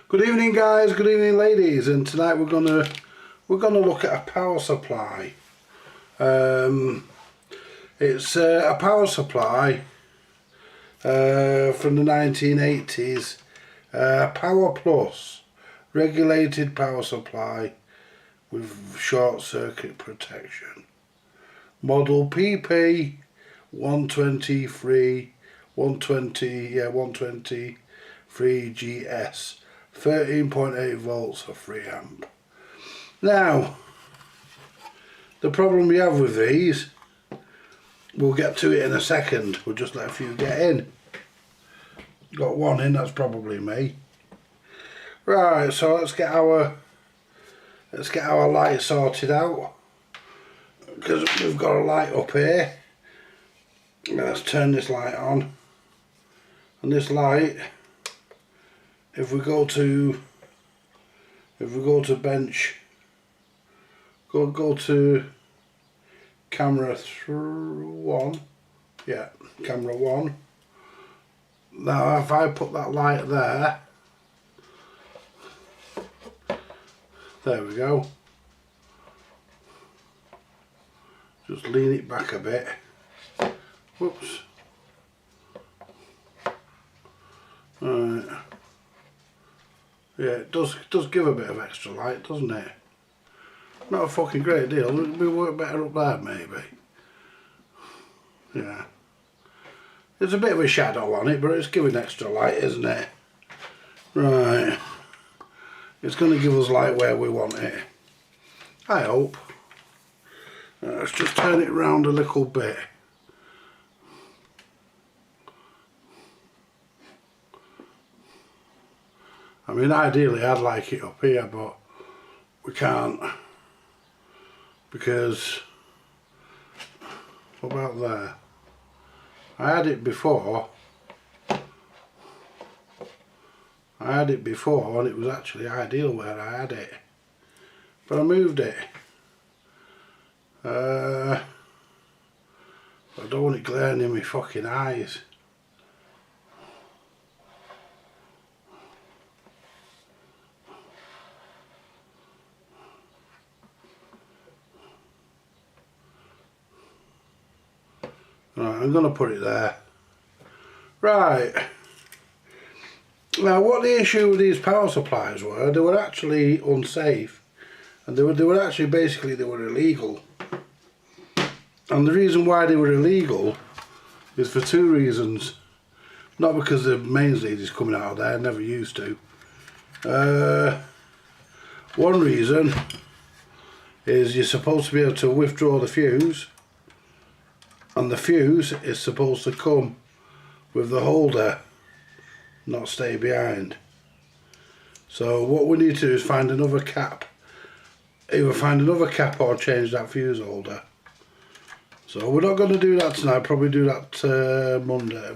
Good evening guys, good evening ladies, and tonight we're gonna look at a power supply. It's a power supply from the 1980s, Power Plus regulated power supply with short circuit protection. Model PP 123GS, 13.8 volts of 3 amp. Now, the problem we have with these, we'll get to it in a second, we'll just let a few get in. Got one in, that's probably me. Right, so let's get our light sorted out, because we've got a light up here. Let's turn this light on, and this light, if we go to bench, go to camera 1, yeah, camera 1. Now if I put that light there we go, just lean it back a bit, whoops, right. Yeah, it does give a bit of extra light, doesn't it? Not a fucking great deal. We work better up there, maybe. Yeah. There's a bit of a shadow on it, but it's giving extra light, isn't it? Right. It's going to give us light where we want it. I hope. Let's just turn it round a little bit. I mean, ideally I'd like it up here, but we can't, because, what about there? I had it before and it was actually ideal where I had it, but I moved it. I don't want it glaring in my fucking eyes. Right, I'm going to put it there. Right. Now, what the issue with these power supplies were, they were actually unsafe, and they were actually basically they were illegal. And the reason why they were illegal is for two reasons. Not because the mains lead is coming out of there, never used to. One reason is you're supposed to be able to withdraw the fuse, and the fuse is supposed to come with the holder, not stay behind. So what we need to do is find another cap. Either find another cap or change that fuse holder. So we're not going to do that tonight, probably do that Monday,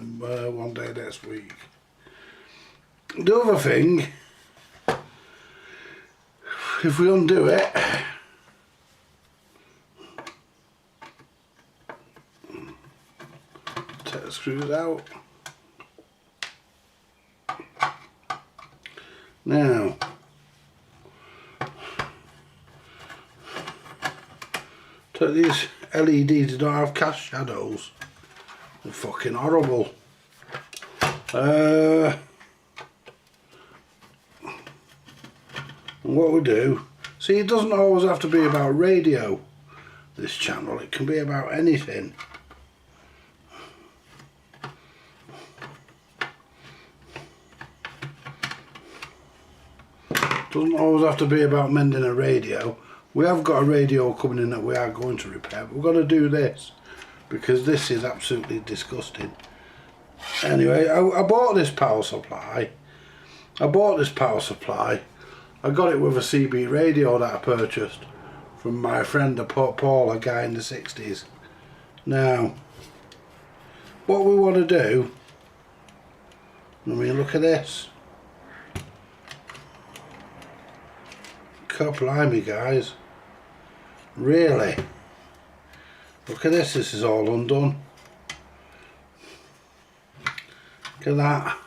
one day next week. The other thing, if we undo it, take the screws out. Now, take these LEDs, they don't have cast shadows. They're fucking horrible. And what we do, see, it doesn't always have to be about radio, this channel, it can be about anything. Doesn't always have to be about mending a radio. We have got a radio coming in that we are going to repair, but we're going to do this because this is absolutely disgusting. Anyway, I bought this power supply. I got it with a CB radio that I purchased from my friend Paul, a guy in the 60s. Now, what we want to do, I mean, look at this. God blimey, guys. Really? Look at this, this is all undone. Look at that.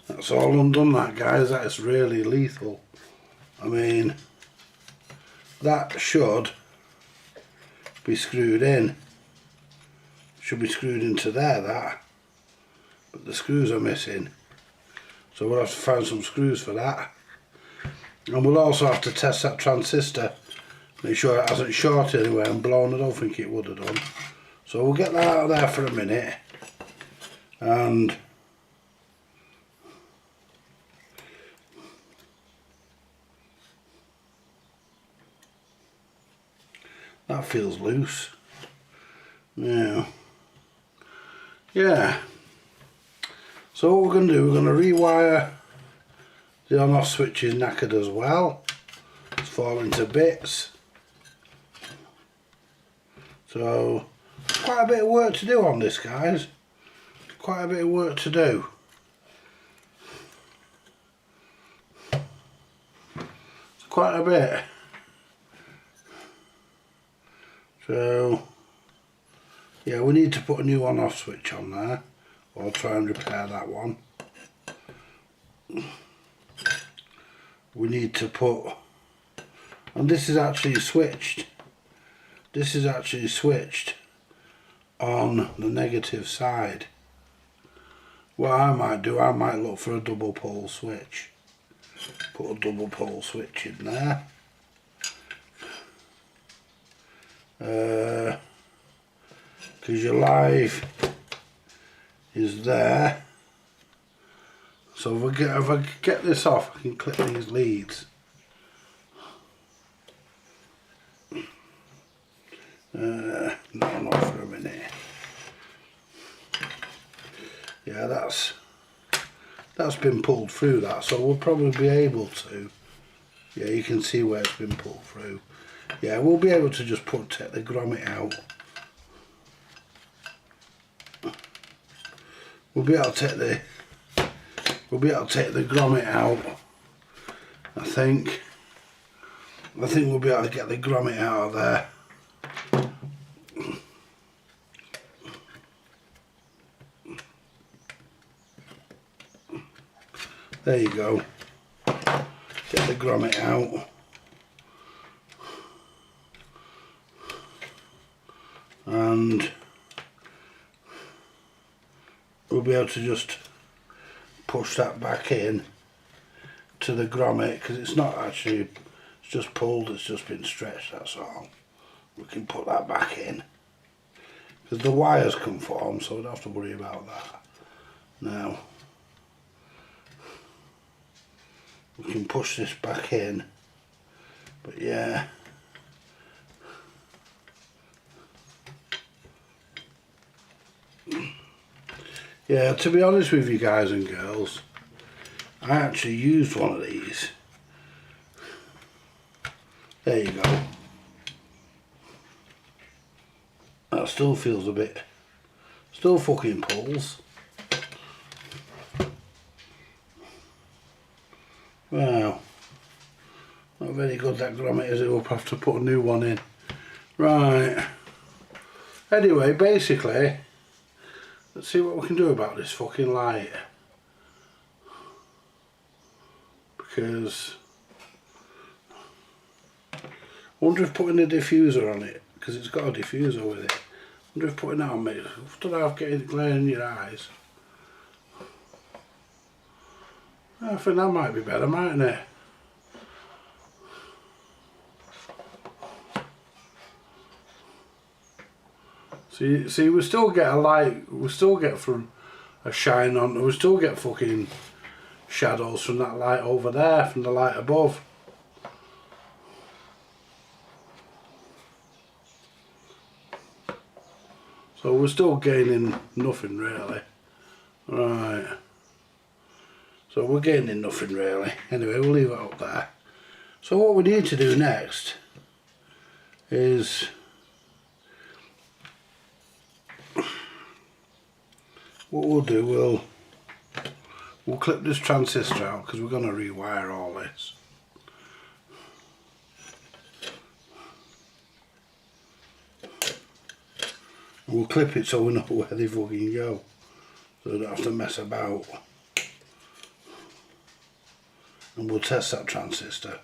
That's that's all undone, that, guys. That is really lethal. I mean, that should be screwed in. Should be screwed into there, that. But the screws are missing. So we'll have to find some screws for that. And we'll also have to test that transistor. Make sure it hasn't shorted anywhere and blown. I don't think it would have done. So we'll get that out of there for a minute. And that feels loose. Now, yeah. So what we're going to do, we're going to rewire the on-off switch is knackered as well. It's falling to bits. So quite a bit of work to do on this, guys. Quite a bit of work to do. It's quite a bit. So yeah, we need to put a new on-off switch on there. Or try and repair that one. We need to put, and this is actually switched. This is actually switched on the negative side. What I might do, I might look for a double pole switch. Put a double pole switch in there. Because your live is there. So if I get this off, I can clip these leads. Not for a minute. Yeah, that's been pulled through, that, so we'll probably be able to. Yeah, you can see where it's been pulled through. Yeah, we'll be able to just take the grommet out. We'll be able to take the grommet out. I think we'll be able to get the grommet out of there. There you go. Get the grommet out. And we'll be able to just push that back in to the grommet, because it's not actually, it's just pulled, it's just been stretched, that's all. We can put that back in, because the wires conform, so we don't have to worry about that. Now we can push this back in, but yeah, yeah, to be honest with you guys and girls, I actually used one of these. There you go. That still feels a bit, still fucking pulls. Wow, not very good that grommet is it? We'll have to put a new one in. Right, anyway, basically, let's see what we can do about this fucking light. Because I wonder if putting a diffuser on it, because it's got a diffuser with it, I wonder if putting that on makes, don't know if getting glare in your eyes. I think that might be better, mightn't it? See, we still get a light, we still get from a shine on, we still get fucking shadows from that light over there, from the light above. So we're still gaining nothing really. Right. So we're gaining nothing really. Anyway, we'll leave it up there. So what we need to do next is what we'll do, we'll clip this transistor out, because we're going to rewire all this. We'll clip it so we know where they fucking go, so we don't have to mess about. and we'll test that transistor.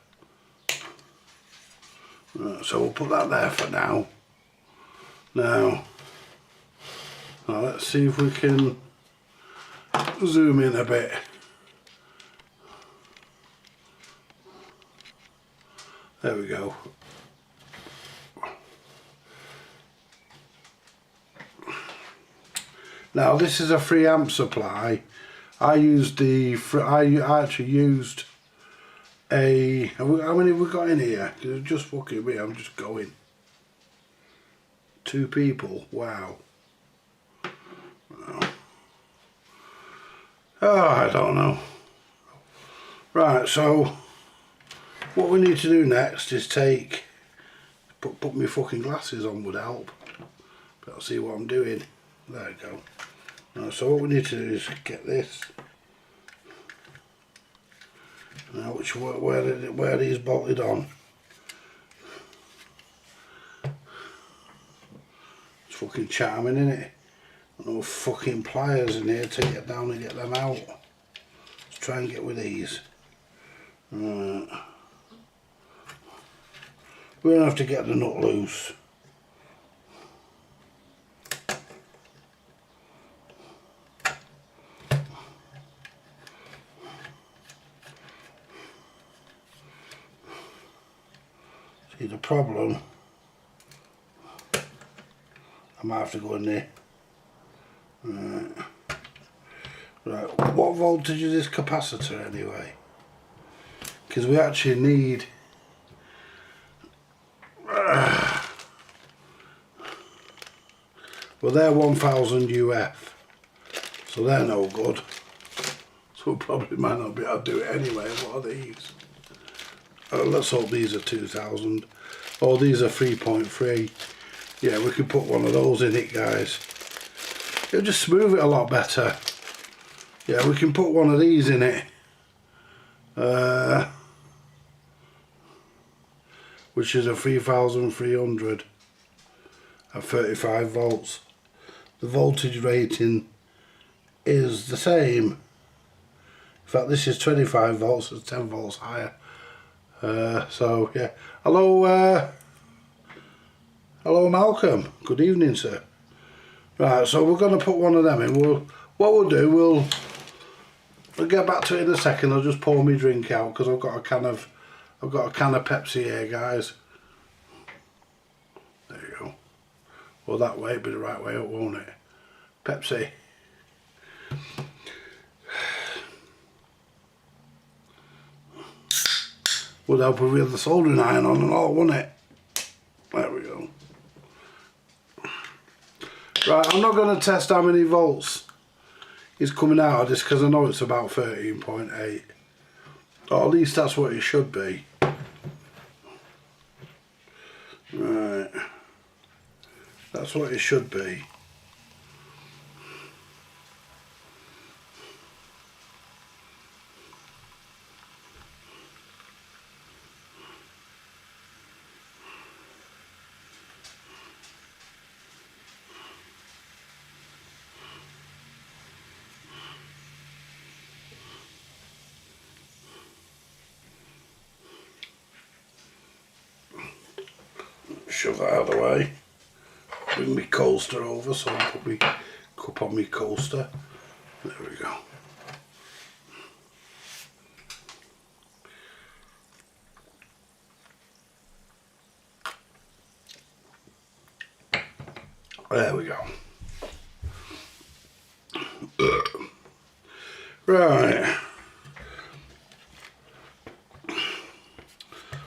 Right, so we'll put that there for now. Now let's see if we can zoom in a bit. There we go. Now this is a 3 amp supply. I actually used a, how many have we got in here? Cause it's just fucking me, I'm just going. 2 people, wow. Oh, I don't know. Right, so what we need to do next is put my fucking glasses on would help. But I'll see what I'm doing. There we go. Now, so what we need to do is get this. Now, where these bolted on. It's fucking charming, isn't it? No fucking pliers in here to get down and get them out. Let's try and get with these. Right. We're gonna have to get the nut loose. See, the problem, I might have to go in there. Right, what voltage is this capacitor anyway? Because we actually need well, they're 1000 UF, so they're no good. So we probably might not be able to do it anyway. What are these? Let's hope these are 2000. Oh, these are 3.3. Yeah, we could put one of those in it, guys. It'll just smooth it a lot better. Yeah, we can put one of these in it. Which is a 3300 at 35 volts. The voltage rating is the same. In fact, this is 25 volts, it's 10 volts higher. So yeah, hello Malcolm, good evening sir. Right, so we're going to put one of them in. What we'll do, we'll get back to it in a second. I'll just pour my drink out because I've got a can of Pepsi here, guys. There you go. Well, that way it'll be the right way up, won't it? Pepsi. Would help if we had the soldering iron on and all, wouldn't it? There we go. Right, I'm not going to test how many volts is coming out of this because I know it's about 13.8. Or at least that's what it should be. Right. That's what it should be. Shove that out of the way. Bring my coaster over so I can put my cup on my coaster. There we go. There we go. Right.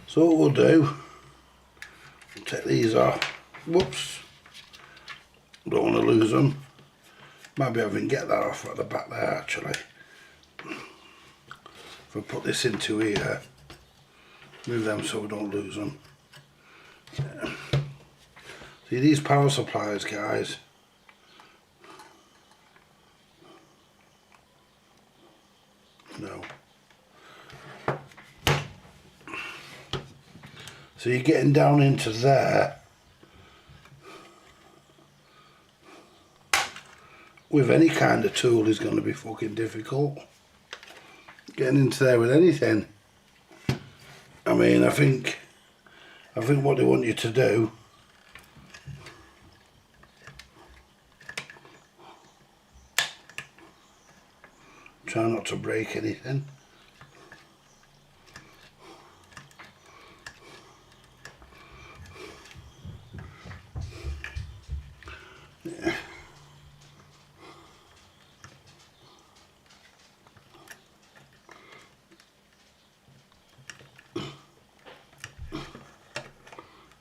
So what we'll do, take these off. Whoops. Don't want to lose them. Maybe I can get that off at the back there actually. If I put this into here, move them so we don't lose them. Yeah. See these power supplies, guys. No. So you're getting down into there with any kind of tool is going to be fucking difficult. Getting into there with anything. I mean, I think what they want you to do try not to break anything. Yeah.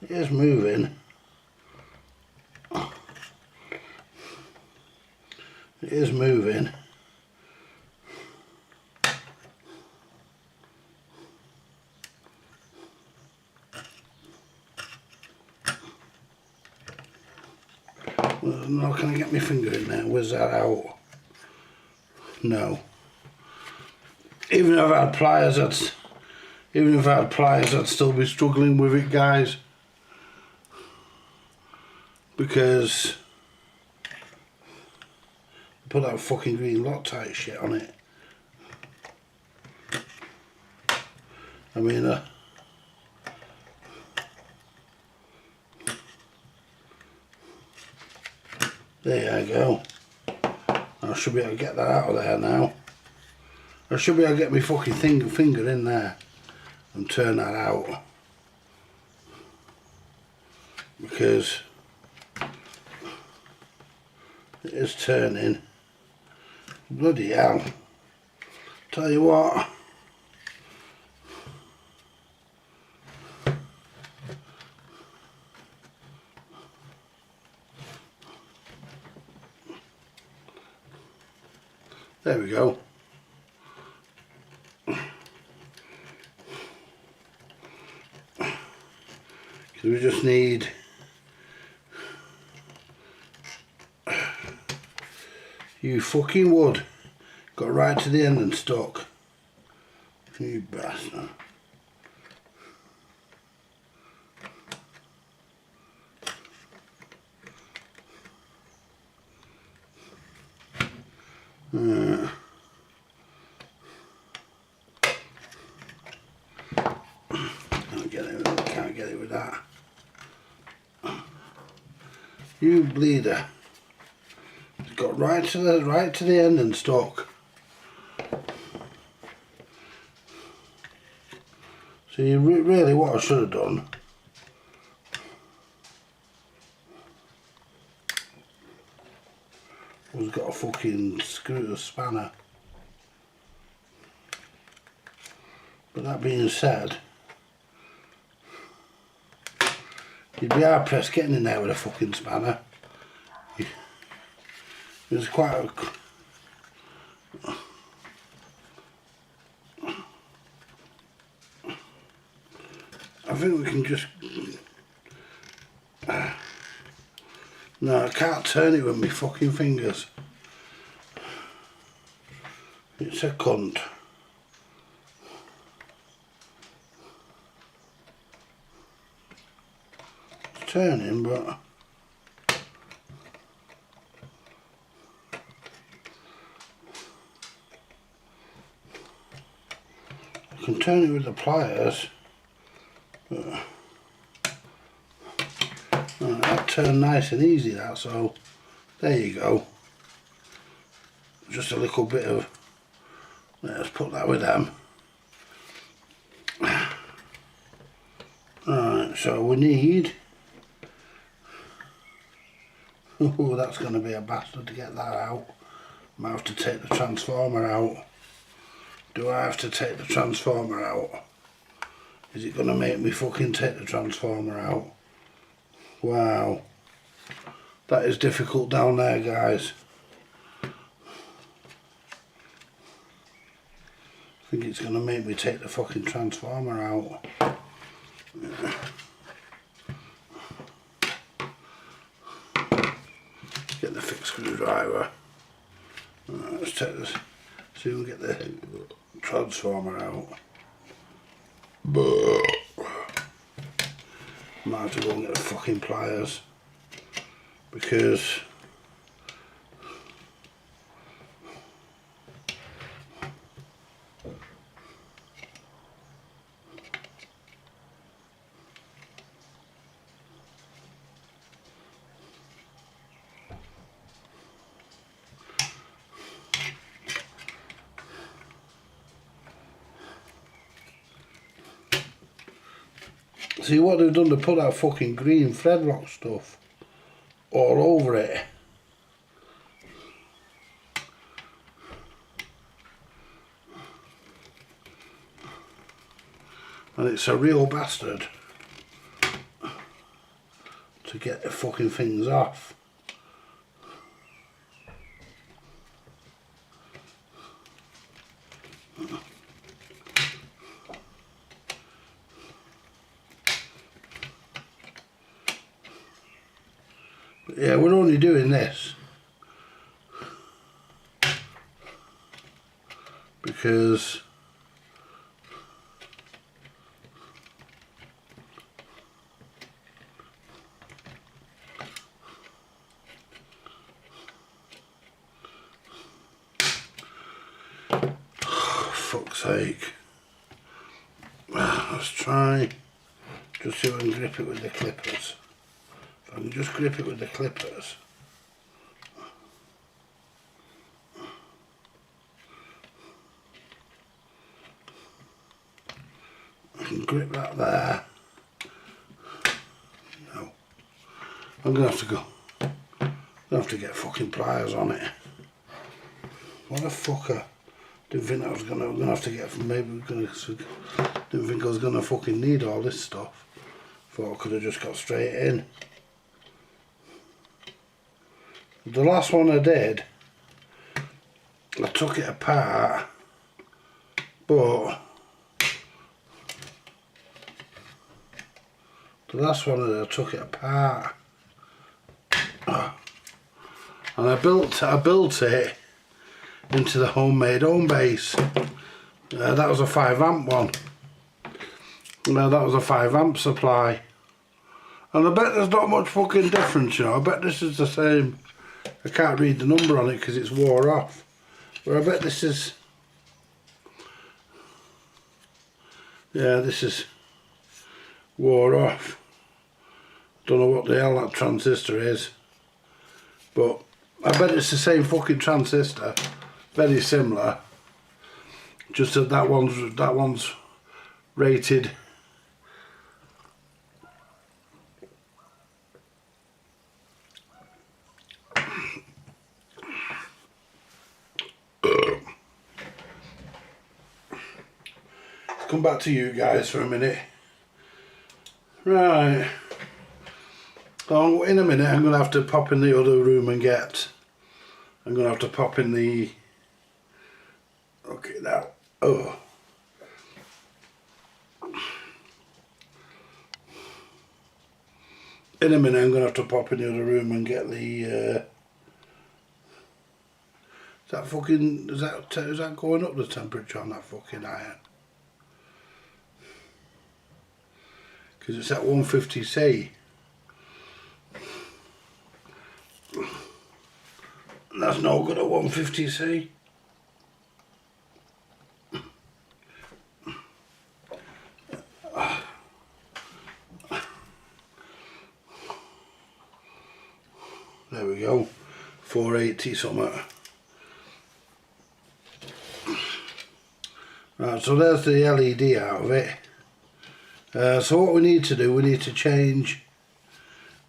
It is moving. It is moving. Well, no, can I get my finger in there? Where's that out? No. Even if I had pliers, I'd still be struggling with it, guys. Because I put that fucking green Loctite shit on it. I mean, there you go. I should be able to get that out of there now. I should be able to get my fucking finger in there and turn that out. Because it is turning. Bloody hell. Tell you what. There we go. So we just need you fucking wood. Got right to the end and stuck. You bastard. Can't get it with that. You bleeder. It's got right to the end and stuck. So you really, what I should have done was got a fucking screw spanner. But that being said, you'd be hard pressed getting in there with a fucking spanner. It was quite a... I think we can just... No, I can't turn it with my fucking fingers. It's a cunt. It's turning, but... I can turn it with the pliers. But... that turned nice and easy, that, so there you go. Just a little bit of... Let's put that with them. Alright, so we need... Oh, that's going to be a bastard to get that out. I might have to take the transformer out. Do I have to take the transformer out? Is it going to make me fucking take the transformer out? Wow. That is difficult down there, guys. I think it's going to make me take the fucking transformer out. Get the fixed screwdriver. Let's take this. See if we can get the transformer out. Might have to go and get the fucking pliers because See what they've done to put that fucking green thread lock stuff all over it. And it's a real bastard to get the fucking things off. But yeah, we're only doing this because fuck's sake. Let's try just see if I can grip it with the clippers. If I can just grip it with the clippers. I can grip that there. No. I'm gonna have to go. I'm gonna have to get fucking pliers on it. What a fucker. Didn't think I was gonna. I'm gonna have to get. Maybe we're gonna. Didn't think I was gonna fucking need all this stuff. Thought I could have just got straight in. The last one I did, I took it apart, but the last one I took it apart, and I built it into the homemade home base. That was a 5 amp one. That was a 5 amp supply. And I bet there's not much fucking difference, you know. I bet this is the same. I can't read the number on it because it's wore off. But I bet this is... Yeah, this is wore off. Don't know what the hell that transistor is. But I bet it's the same fucking transistor. Very similar. Just that one's rated. Come back to you guys for a minute. Right. So in a minute I'm going to have to pop in the other room and get... I'm going to have to pop in the... Okay, now... Oh. In a minute I'm going to have to pop in the other room and get the... Is that going up the temperature on that fucking iron? Because it's at 150C. And that's no good at 150C. There we go. 480 something. Right, so there's the LED out of it. So what we need to do, we need to change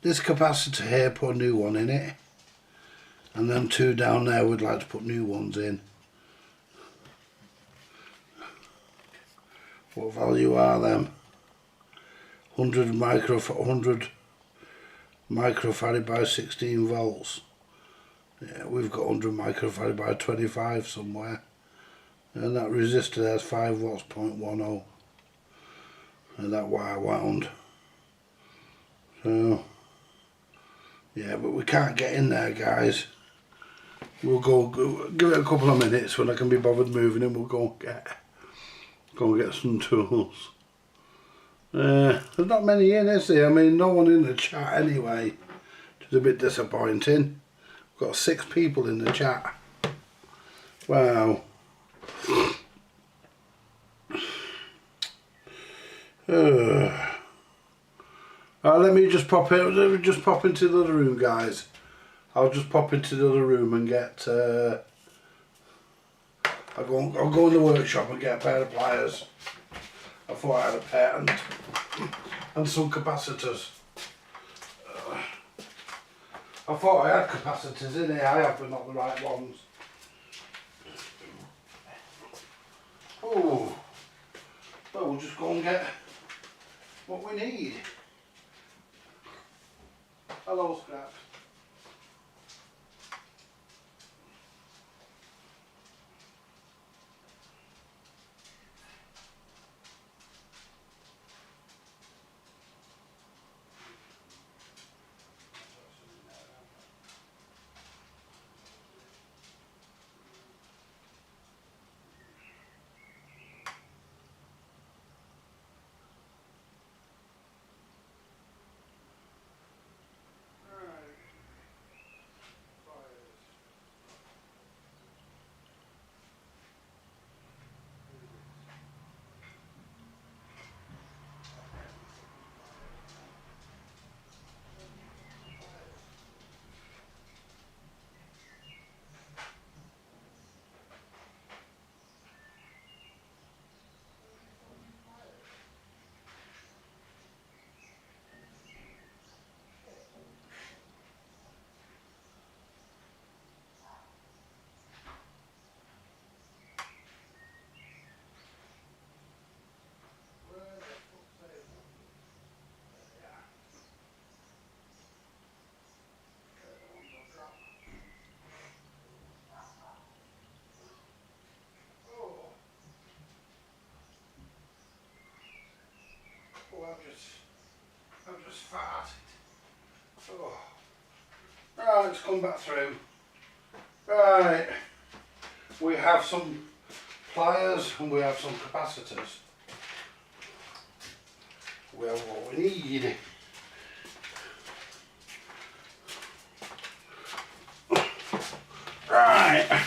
this capacitor here, put a new one in it, and then two down there we'd like to put new ones in. What value are them? 100 microfarad by 16 volts. Yeah, we've got 100 microfarad by 25 somewhere, and that resistor there's 5 watts, 0.10. And that wire wound. So yeah, but we can't get in there, guys. We'll go give it a couple of minutes when I can be bothered moving, and we'll go and get some tools. There's not many in, is there? I mean, no one in the chat anyway, which is a bit disappointing. We've got 6 people in the chat. Wow. Let me just pop in. Let me just pop into the other room, guys. I'll just pop into the other room and get. I'll go in the workshop and get a pair of pliers. I thought I had a pair. And and some capacitors. I thought I had capacitors in here, I have, but not the right ones. Oh, well, we'll just go and get what we need. Hello, Scrap. I've just farted. Oh. Right, let's come back through. Right, we have some pliers and we have some capacitors. We have what we need. Right,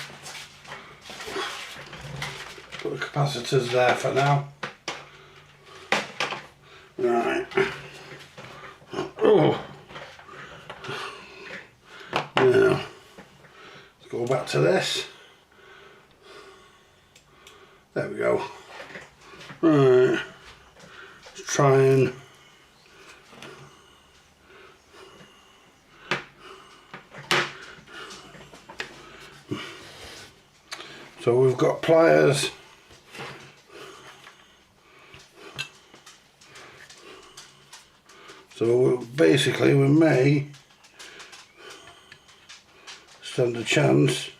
put the capacitors there for now. Right. Oh. Now, let's go back to this. There we go. Right. Let's try and so we've got pliers. So basically we may stand a chance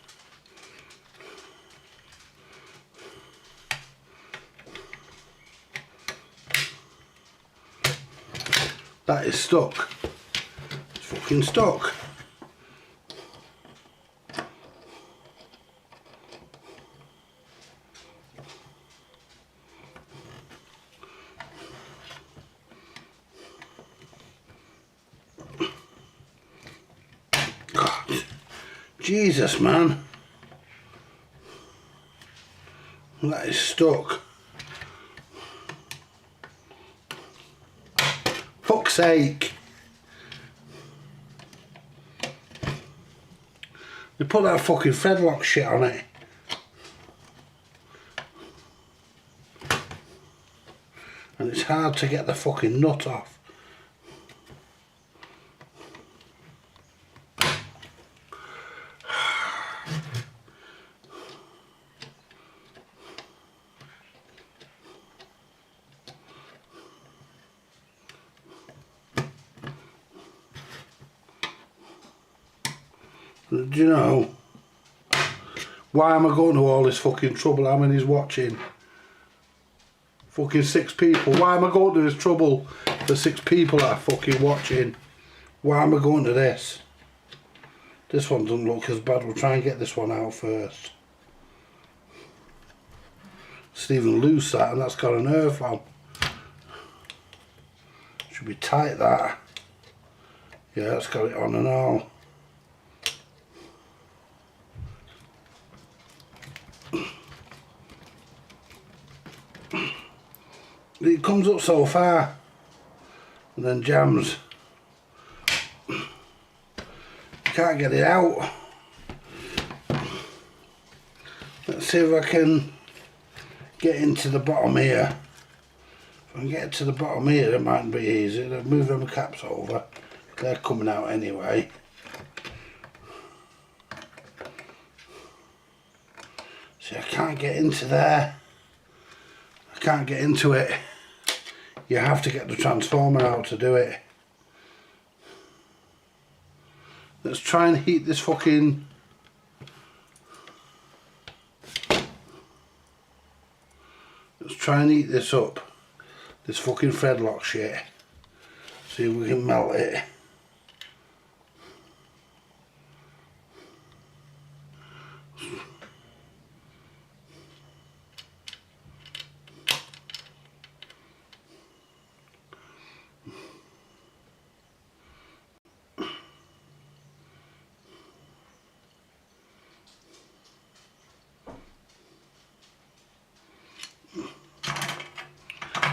that is stuck. It's fucking stuck. Jesus, man, that is stuck. Fuck's sake. They put that fucking threadlock shit on it. And it's hard to get the fucking nut off. Do you know why am I going to all this fucking trouble? How many's watching? Fucking 6 people. Why am I going to this trouble for 6 people that are fucking watching? Why am I going to this? This one doesn't look as bad. We'll try and get this one out first. It's even loose, that, and that's got a nerve on. Should be tight, that. Yeah, that's got it on and all. It comes up so far and then jams. Can't get it out. Let's see if I can get into the bottom here If I can get to the bottom here, it might be easy. I'll move them caps over. They're coming out anyway. See, I can't get into there. I can't get into it. You have to get the transformer out to do it. Let's try and heat this fucking... Let's try and heat this up. This fucking thread lock shit. See if we can melt it.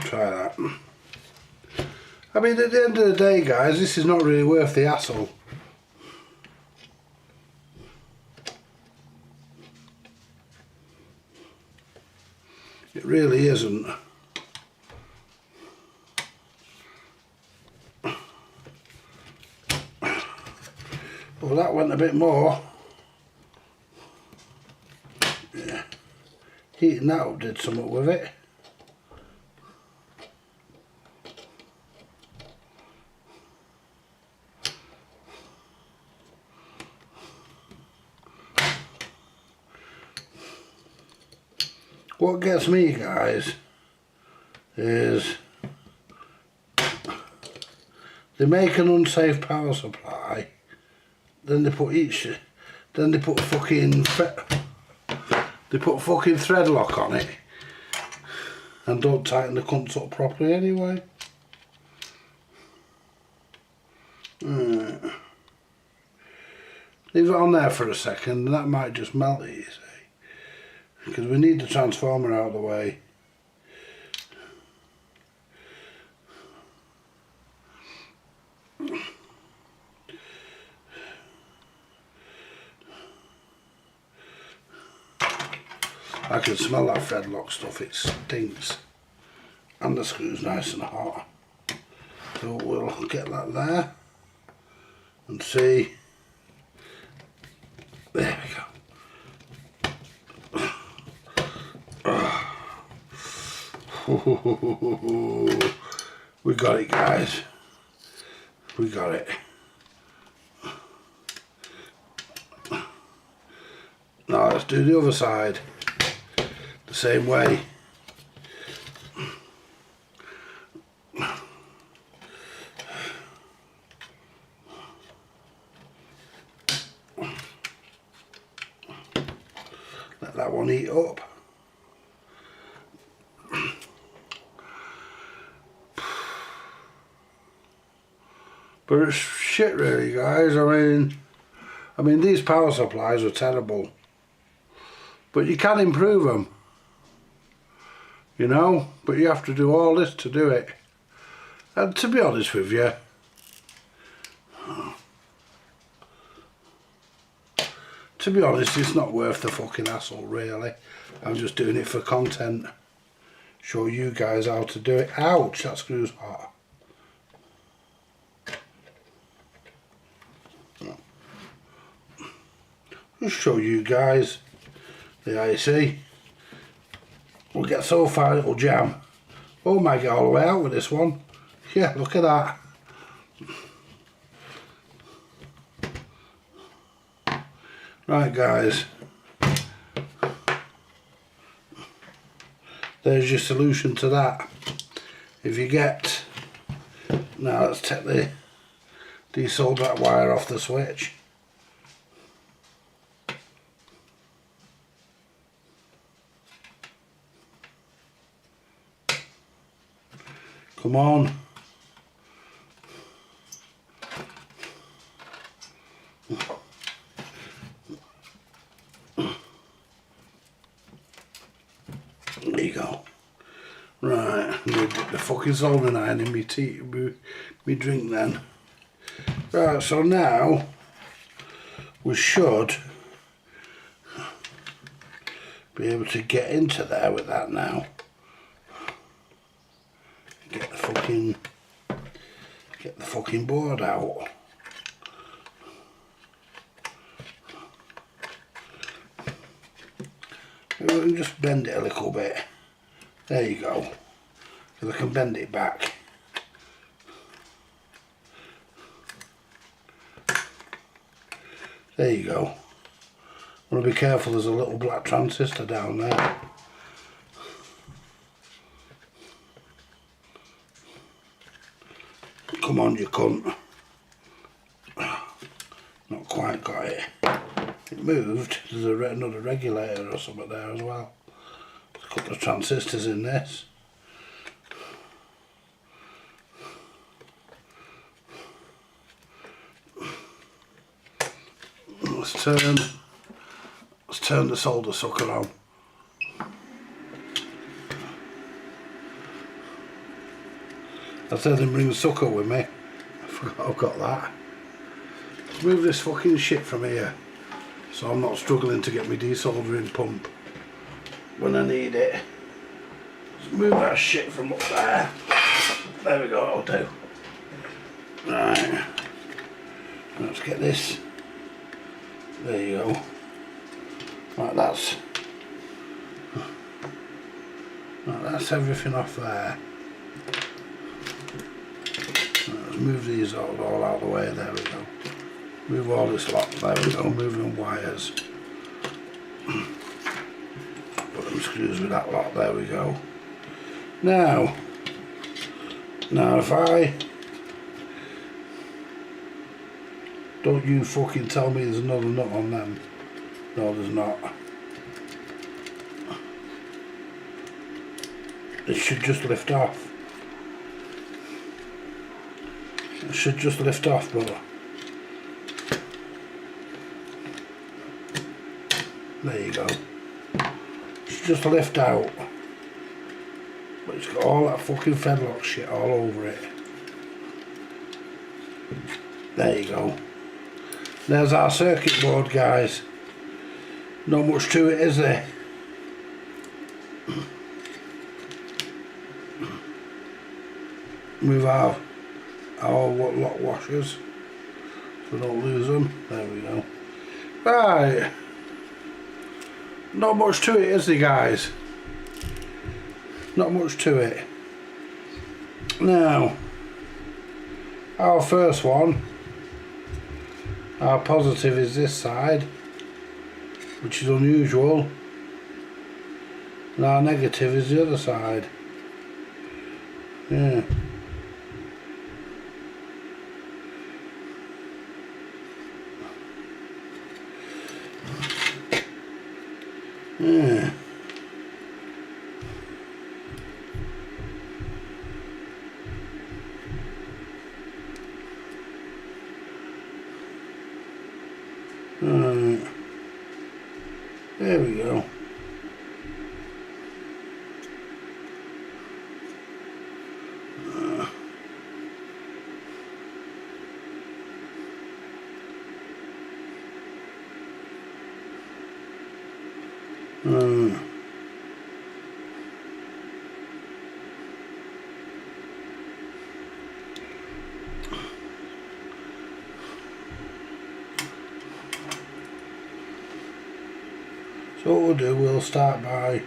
Try that. I mean, at the end of the day, guys, this is not really worth the hassle. It really isn't. Well, that went a bit more. Yeah. Heating that up did something with it. What gets me, guys, is they make an unsafe power supply, then they put fucking thread lock on it, and don't tighten the cunts up properly anyway. Leave it on there for a second, and that might just melt it, you see. Because we need the transformer out of the way. I can smell that thread lock stuff, it stinks. And the screw's nice and hot. So we'll get that there and see. There we go. We got it, guys. We got it. Now let's do the other side the same way. Let that one heat up. But it's shit really, guys. I mean these power supplies are terrible. But you can improve them. You know? But you have to do all this to do it. And to be honest with you, it's not worth the fucking hassle, really. I'm just doing it for content. Show you guys how to do it. Ouch, that screw's hot. Just show you guys the IC. We'll get so far it'll jam. Oh, might get all the way out with this one. Yeah, look at that. Right, guys. There's your solution to that. If you get... Now let's take the desolder that wire off the switch. Come on. There you go. Right, I'm gonna dip the fucking soldering iron in my tea, me drink then. Right, so now we should be able to get into there with that now. get the fucking board out. We can just bend it a little bit. There you go. So I can bend it back. There you go. I want to be careful, there's a little black transistor down there. Come on, you cunt. Not quite got it. It moved. There's another regulator or something there as well. There's a couple of transistors in this. Let's turn the solder sucker on. I said I didn't bring the sucker with me. I forgot I've got that. Let's move this fucking shit from here, so I'm not struggling to get my desoldering pump when I need it. Let's move that shit from up there. There we go, that'll do. Right. Let's get this. There you go. Right, that's everything off there. Let's move these all out of the way. There we go. Move all this lot. There we go. Moving wires. Put them screws with that lot. There we go. Now if I don't you fucking tell me there's another nut on them. No, there's not. It should just lift off. It should just lift off, brother. There you go. It should just lift out. But it's got all that fucking fedlock shit all over it. There you go. There's our circuit board, guys. Not much to it, is there? Move our lock washers so don't lose them. There we go. Right. Not much to it, is there, guys? Not much to it. Now, our first one, our positive is this side, which is unusual, and our negative is the other side. Yeah. Yeah. Right. There we go. So what we'll do, we'll start by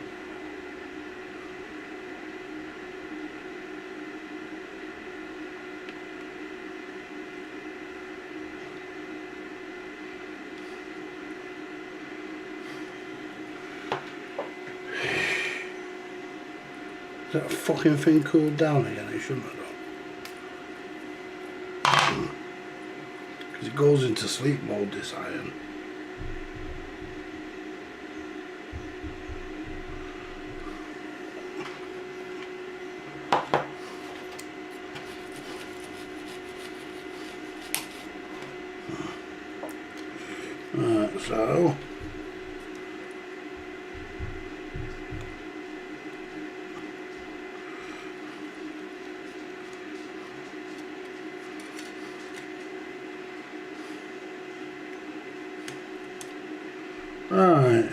that fucking thing cooled down again? It shouldn't have done. Because it goes into sleep mode, this iron. Right, so right,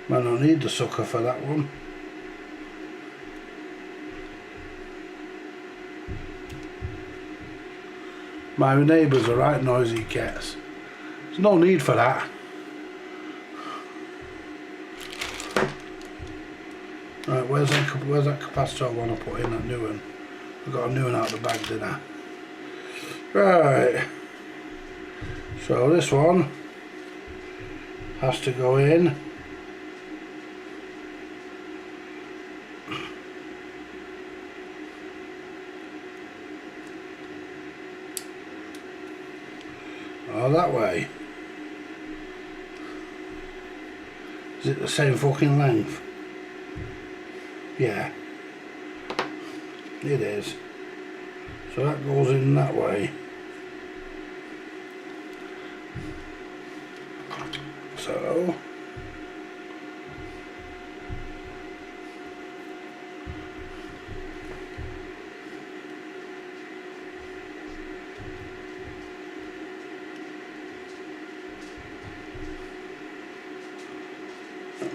might not need the sucker for that one. My neighbours are right noisy cats. There's no need for that. Right, where's that capacitor I want to put in, that new one? I got a new one out of the bag, didn't I? Right. So this one has to go in. Oh, that way. Is it the same fucking length? Yeah. It is. So that goes in that way. So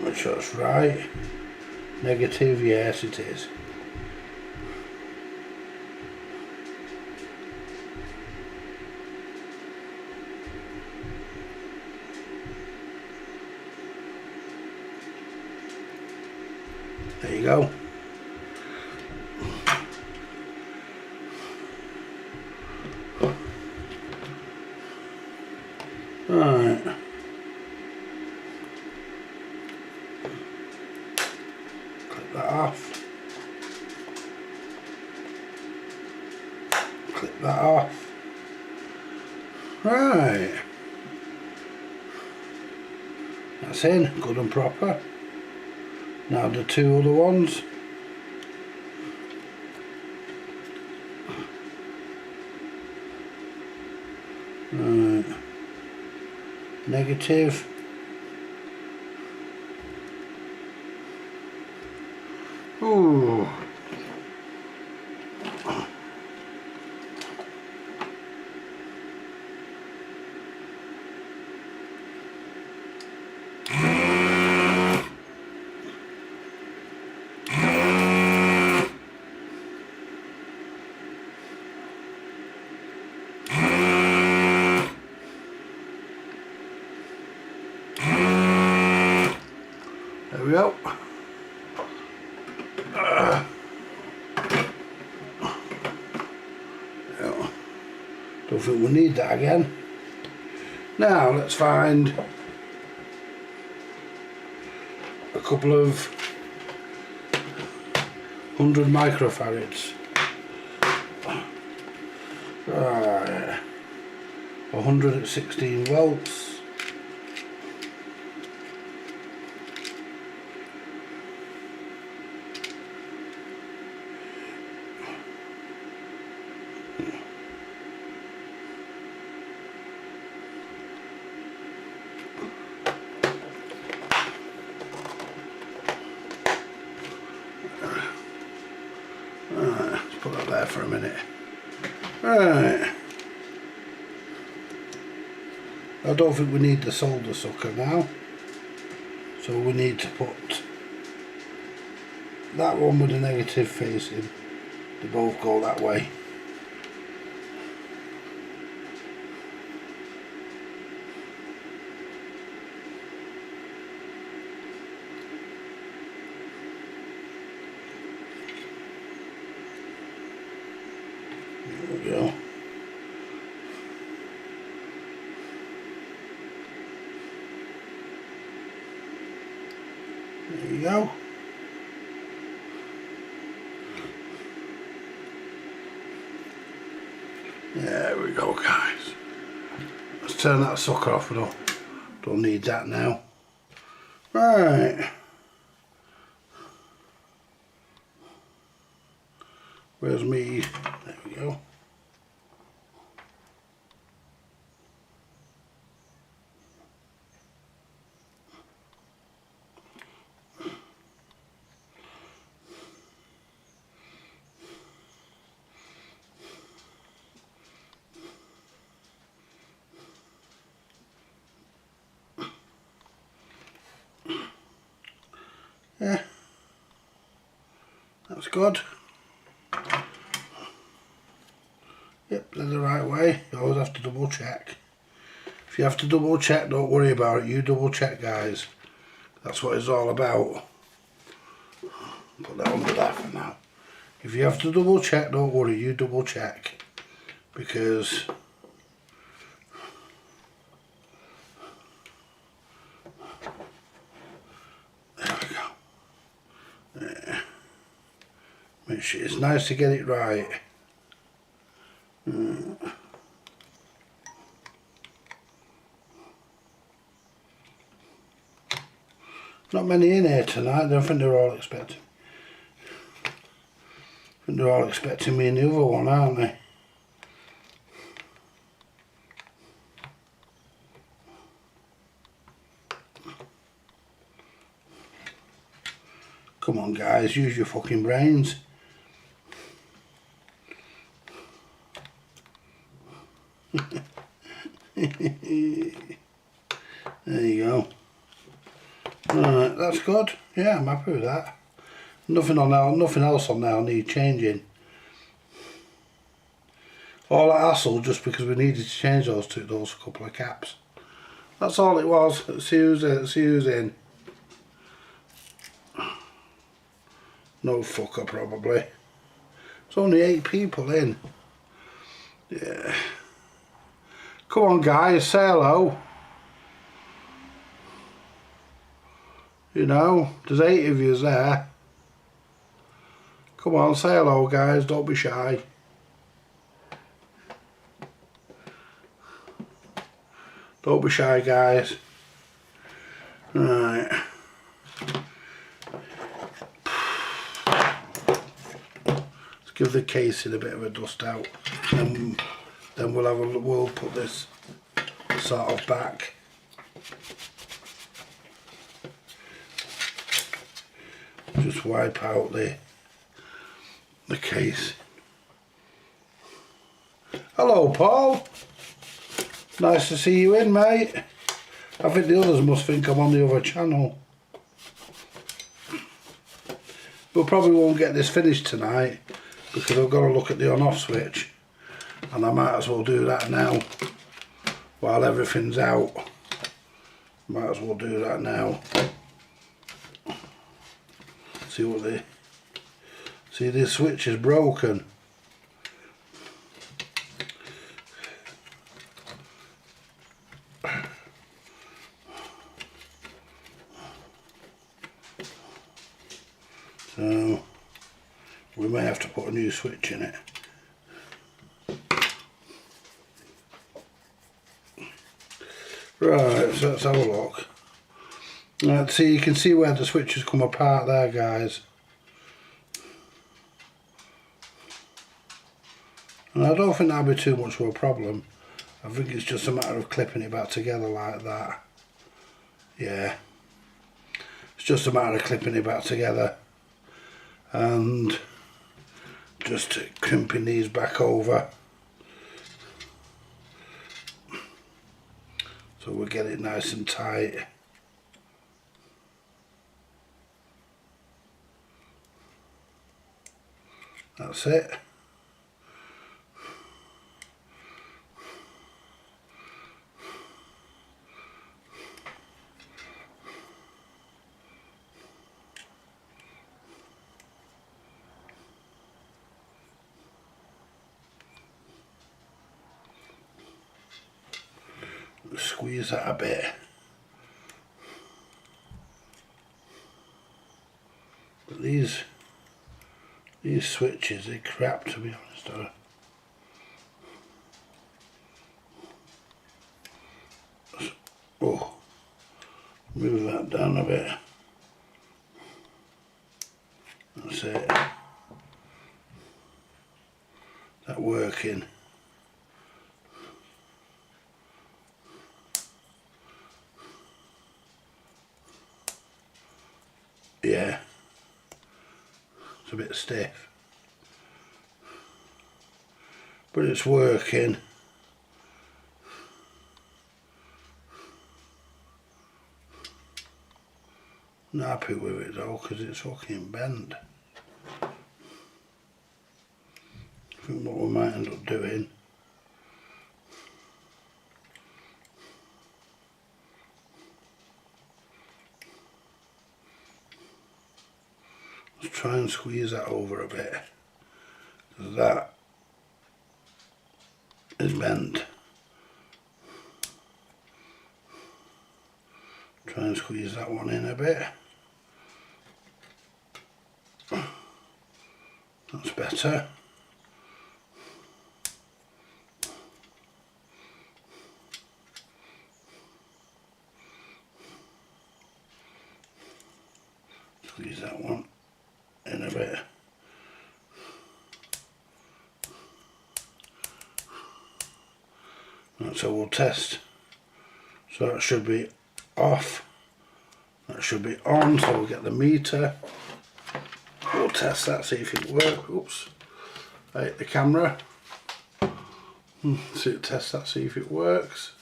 make sure it's right. Negative, yes it is. There you go. Right. Clip that off. Clip that off. Right. That's in, good and proper. Now the two other ones. Right. Negative. Ooh. There we go. Don't think we need that again. Now let's find a couple of 100 microfarads. Right. 100 at 16 volts. Let's put that there for a minute. Right. I don't think we need the solder sucker now. So we need to put that one with the negative facing. They both go that way. There we go. There you go. There we go, guys. Let's turn that sucker off. I don't need that now. Right. Where's me? There we go. Yeah, that's good. Yep, they're the right way. You always have to double check. If you have to double check, don't worry about it. You double check, guys. That's what it's all about. Put that under that for now. If you have to double check, don't worry. You double check. Because there we go. Yeah. Make sure it's nice to get it right. Not many in here tonight. I think they're all expecting. I think they're all expecting me in the other one, aren't they? Come on, guys, use your fucking brains. There you go. Right, that's good. Yeah, I'm happy with that. Nothing else on there will need changing. All that hassle just because we needed to change those couple of caps. That's all it was. Let's see who's in. No fucker probably. There's only 8 people in. Yeah. Come on, guys, say hello. You know, there's 8 of you there. Come on, say hello, guys, don't be shy. Don't be shy, guys. Right. Let's give the casing a bit of a dust out. Then we'll put this sort of back. Just wipe out the case. Hello, Paul. Nice to see you in, mate. I think the others must think I'm on the other channel. We probably won't get this finished tonight because I've got to look at the on-off switch, and I might as well do that now while everything's out. Might as well do that now. See this switch is broken. So we may have to put a new switch in it. Right, so let's have a look. Right, see, you can see where the switches come apart there, guys. And I don't think that'll be too much of a problem. I think it's just a matter of clipping it back together like that. Yeah. It's just a matter of clipping it back together. And just crimping these back over. So we'll get it nice and tight. That's it. Squeeze that a bit. But these switches, they're crap, to be honest. Oh, move that down a bit. That's it. That working. Yeah, it's a bit stiff, but it's working. Not happy with it though, because it's fucking bent. I think what we might end up doing try and squeeze that over a bit, because that is bent. Try and squeeze that one in a bit. That's better. Squeeze that one in a bit. Right, so we'll test. So that should be off. That should be on, so we'll get the meter. We'll test that, see if it works. Oops. I hit the camera. Test that, see if it works.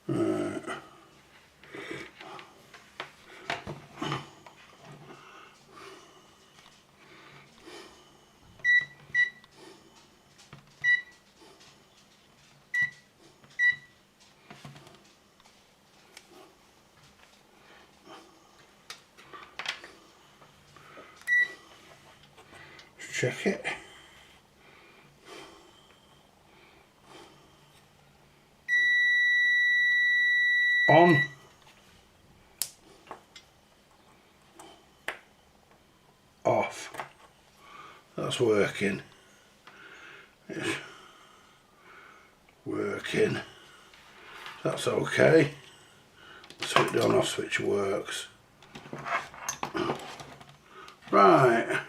Right. Check it. On. Off. That's working. It's working. That's okay. Switch the on off switch works. Right.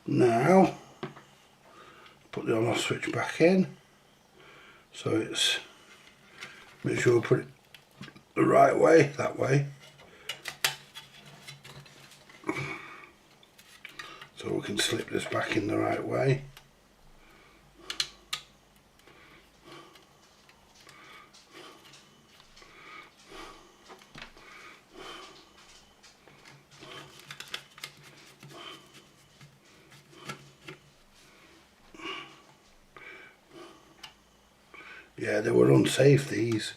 Now put the on off switch back in. So it's, make sure we put it the right way, that way. So we can slip this back in the right way. Yeah, they were unsafe, these,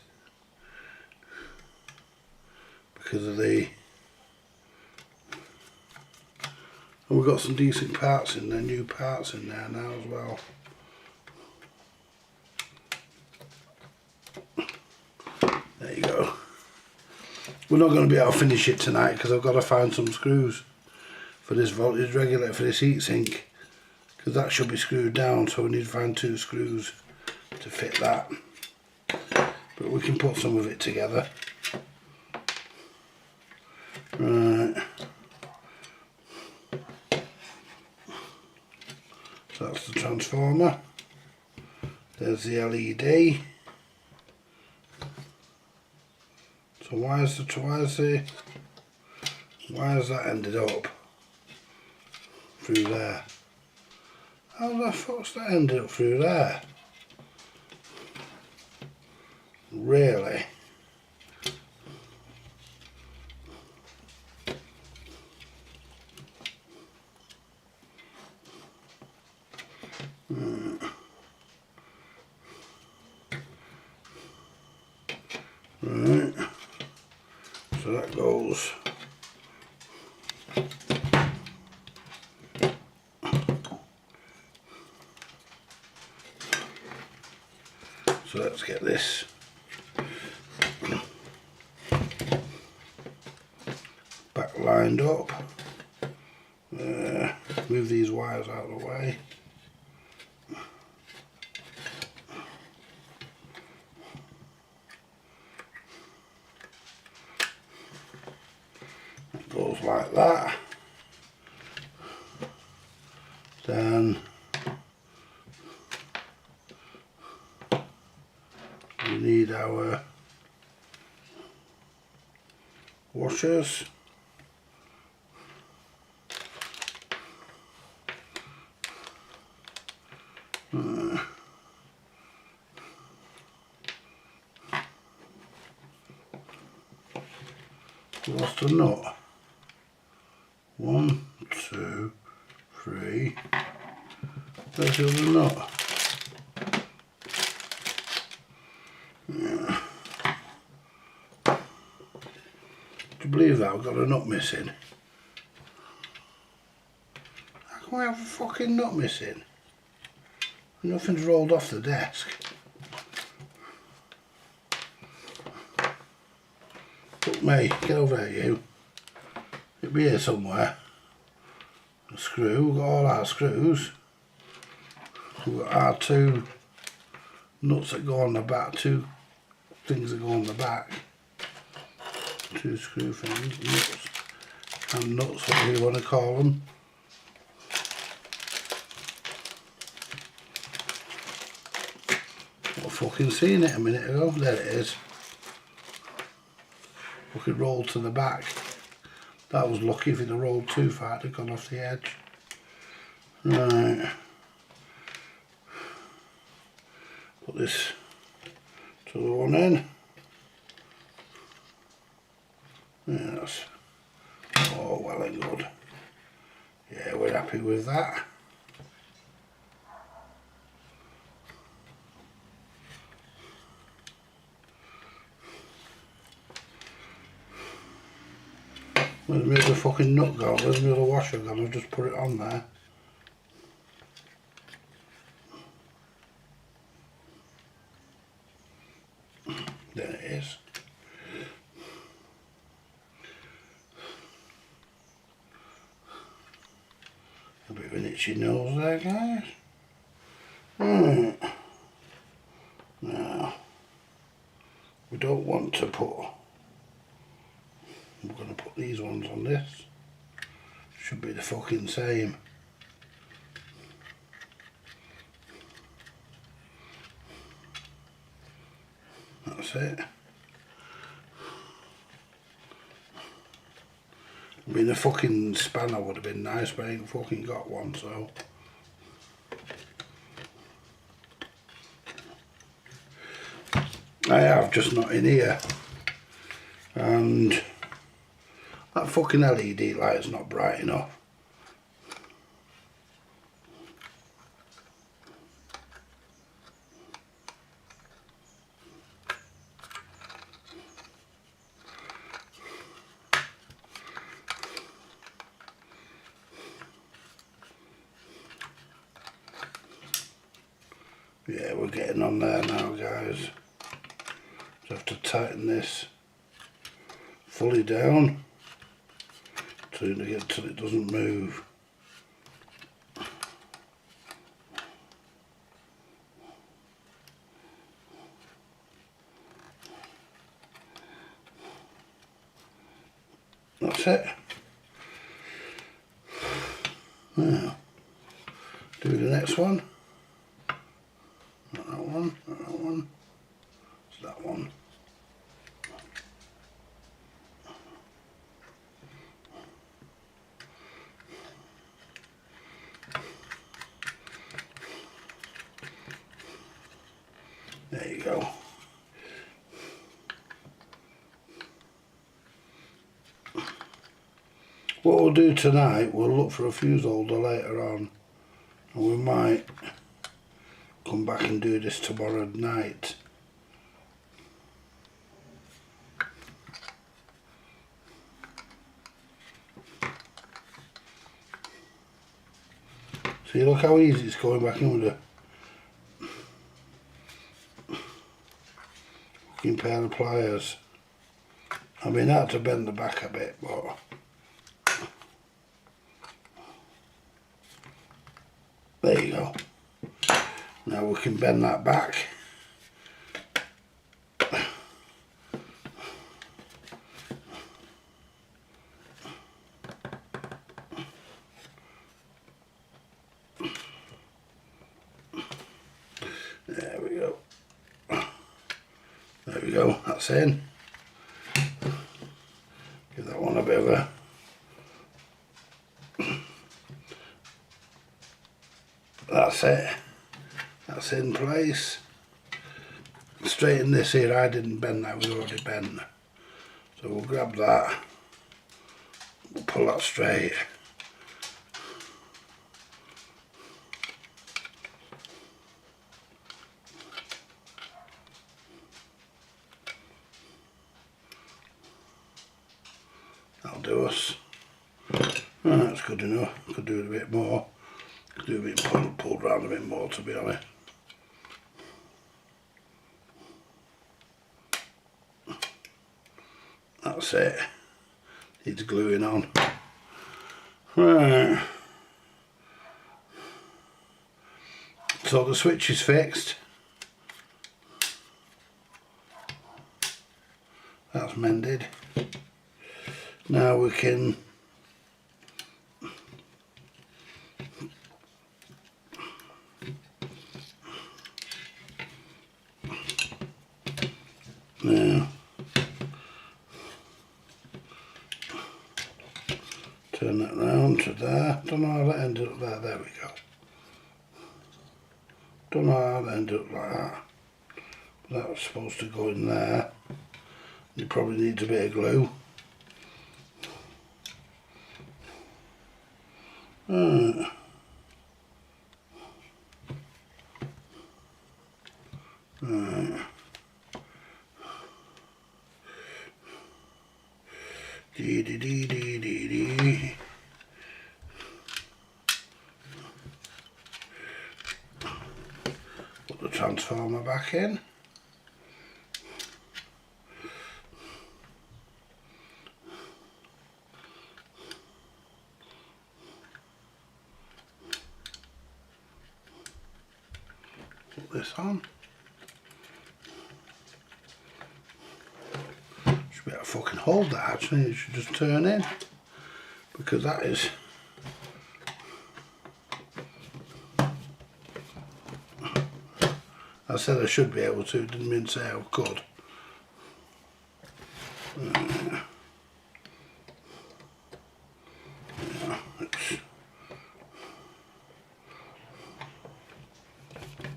because of the, and we've got some decent parts in there, new parts in there now as well. There you go. We're not going to be able to finish it tonight because I've got to find some screws for this voltage regulator, for this heatsink, because that should be screwed down, so we need to find 2 screws to fit that, but we can put some of it together. Right, so that's the transformer. There's the LED. So why has that ended up through there? How the fuck's that ended up through there? Really? Right. So that goes. So let's get this back lined up. Move these wires out of the way. It goes like that. Then we need our washers. Lost a nut. 1, 2, 3. Where's the other nut? Yeah. Do you believe that? I've got a nut missing. How can I have a fucking nut missing? Nothing's rolled off the desk. Fuck me, get over here you. It'll be here somewhere. A screw, we've got all our screws. We've got our two nuts that go on the back, two things that go on the back. Two screw things, nuts and nuts, whatever you want to call them. I fucking seen it a minute ago. There it is. Fucking rolled to the back. That was lucky. If it had rolled too far, it'd have gone off the edge. Right. Put this to the one end. Yeah, that's all well and good. Yeah, we're happy with that. Where's my other fucking nut gone? Where's my other washer gone? I've just put it on there. There it is. A bit of an itchy nose there, guys. Right. Now, we don't want to put... We're going to put these ones on this. Should be the fucking same. That's it. I mean, the fucking spanner would have been nice, but I ain't fucking got one, so. I have, just not in here. And that fucking LED light's not bright enough. Yeah, we're getting on there now, guys. Just have to tighten this fully down till it doesn't move. That's it. Now, do the next one. Not that one, not that one. It's that one. There you go. What we'll do tonight, we'll look for a fuse holder later on, and we might come back and do this tomorrow night. See, look how easy it's going back in with a fucking pair of pliers. I mean, I had to bend the back a bit, but there you go. Now we can bend that back. There we go. There we go, that's in. Give that one a bit of a... That's it. That's in place. Straighten this here, I didn't bend that, we already bent. So we'll grab that, we'll pull that straight. That'll do us. Right, that's good enough. Could do it a bit more. Could do a bit pulled round a bit more, to be honest. That's it. Needs gluing on. Right. So the switch is fixed. That's mended. Now we can turn that round to there. Don't know how that ended up there. There we go. Don't know how that ended up like that. But that was supposed to go in there. It probably needs a bit of glue. Right. Right. Dee dee dee dee dee dee. Put the transformer back in. Put this on. Should be able to fucking hold that actually, it should just turn in. Because that is I said I should be able to, didn't mean to say I could.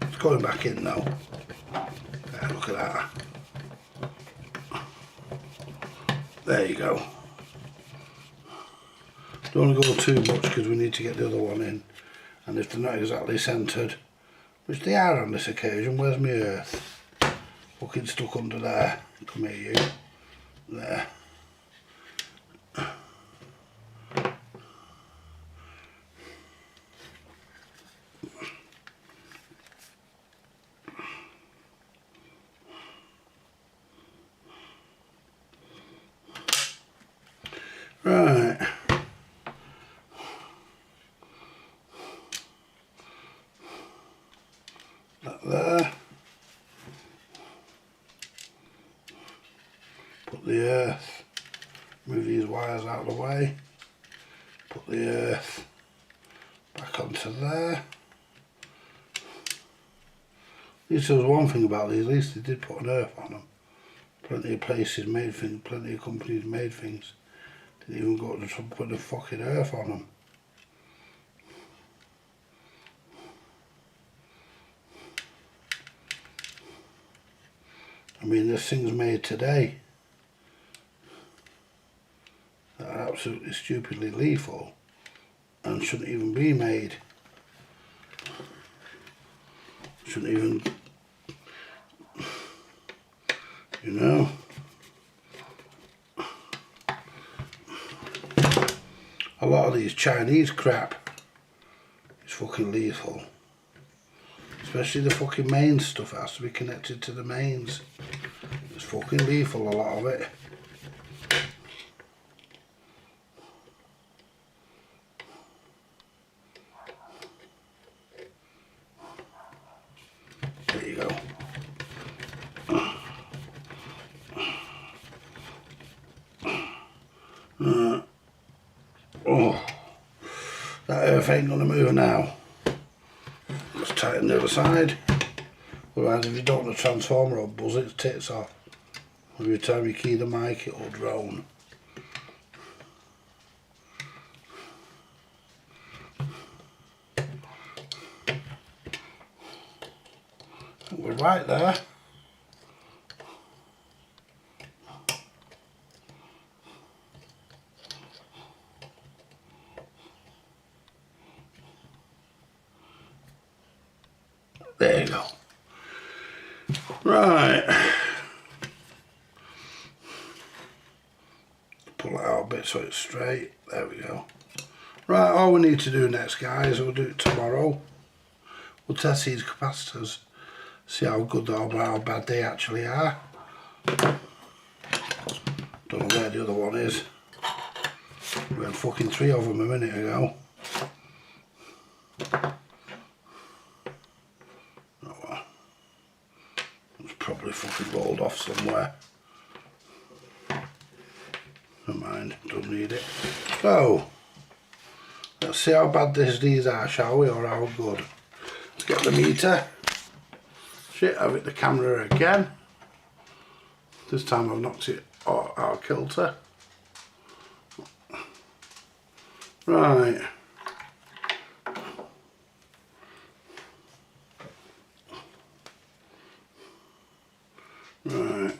It's going back in now. There, look at that. There you go. Don't want to go too much because we need to get the other one in. And if they're not exactly centred, which they are on this occasion, where's my earth? Fucking stuck under there. Come here, you. There. Right. That there. Put the earth. Move these wires out of the way. Put the earth back onto there. At least there was one thing about these, at least they did put an earth on them. Plenty of places made things, plenty of companies made things. Didn't even go to the trouble putting the fucking earth on them. I mean, this thing's made today. That are absolutely stupidly lethal and shouldn't even be made. Shouldn't even, you know. A lot of these Chinese crap is fucking lethal. Especially the fucking mains stuff, it has to be connected to the mains. It's fucking lethal, a lot of it. There you go. Oh, that earth ain't gonna move now. Let's tighten the other side. Otherwise, if you don't want the transformer, it'll buzz its tits off. Every time you key the mic, it'll drone. We're right there. There you go. Right. Put pull it out a bit so it's straight. There we go. Right, all we need to do next, guys, we'll do it tomorrow. We'll test these capacitors, see how good or how bad they actually are. Don't know where the other one is. We had fucking 3 of them a minute ago. Oh well. It's probably fucking rolled off somewhere. Never mind, don't need it. So, let's see how bad these are, shall we, or how good. Let's get the meter. Shit, I've hit the camera again. This time I've knocked it out of kilter. Right. Right.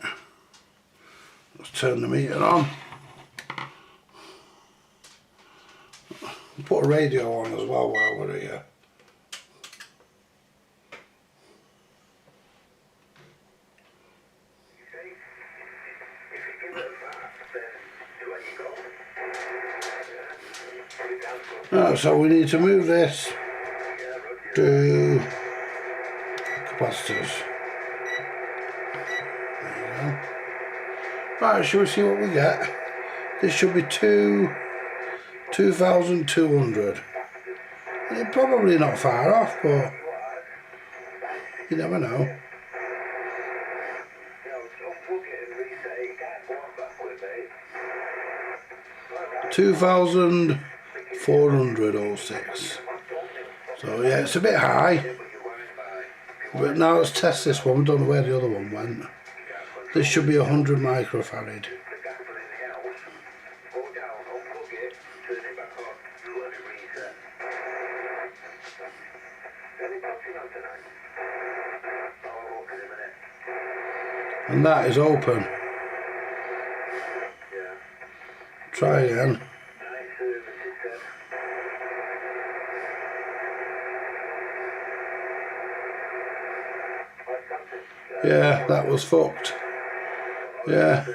Let's turn the meter on. Put a radio on as well while we're here. Right, so we need to move this to capacitors. There you go. Right, shall we see what we get? This should be 2,200. It's probably not far off, but you never know. 2,406. So yeah, it's a bit high. But now let's test this one. We don't know where the other one went. This should be 100 microfarad. And that is open. Try again. Yeah, that was fucked. Yeah,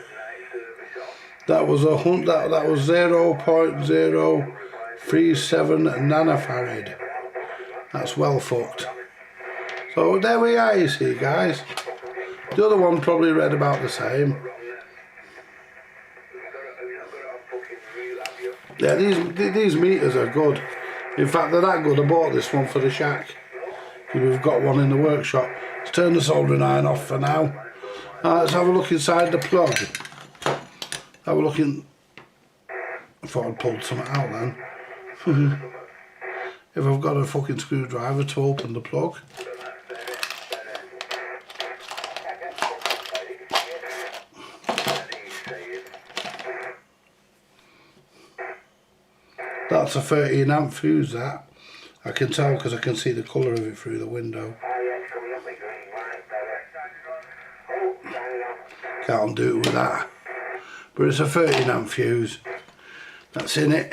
that was that was 0.037 nanofarad. That's well fucked. So there we are, you see, guys. The other one probably read about the same. Yeah, these meters are good. In fact, they're that good. I bought this one for the shack. We've got one in the workshop. Let's turn the soldering iron off for now. Let's have a look inside the plug. Have a look in. I thought I'd pulled something out then. If I've got a fucking screwdriver to open the plug. That's a 13 amp fuse, that. I can tell because I can see the colour of it through the window. Can't do it with that. But it's a 13 amp fuse. That's in it.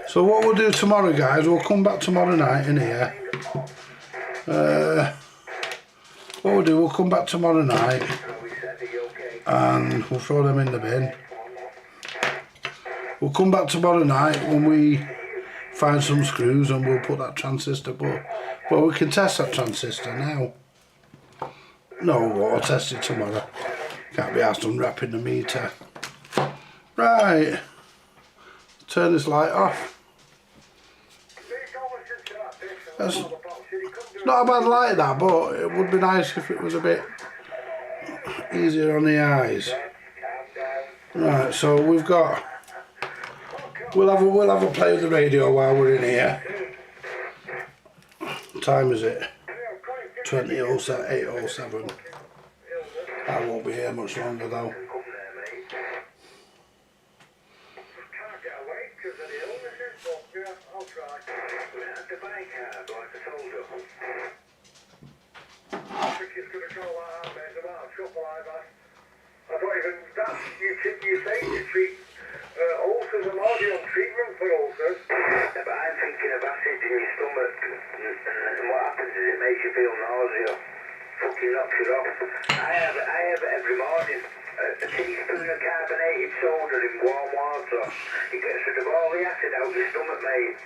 So what we'll do tomorrow, guys, we'll come back tomorrow night in here. What we'll do, we'll come back tomorrow night and we'll throw them in the bin. We'll come back tomorrow night when we find some screws and we'll put that transistor, but well, we can test that transistor now. No, I'll test it tomorrow. Can't be asked unwrapping the meter. Right, turn this light off. It's not a bad light, that, but it would be nice if it was a bit easier on the eyes. Right, so we've got. We'll have a play with the radio while we're in here. What time is it? 8:07. I won't be here much longer though. Ulcers and audio treatment for ulcers. Yeah, but I'm thinking of acid in your stomach, and what happens is it makes you feel nausea. Fucking knocks it off. I have every morning a teaspoon of carbonated soda in warm water. It gets rid of all the acid out your stomach, mate.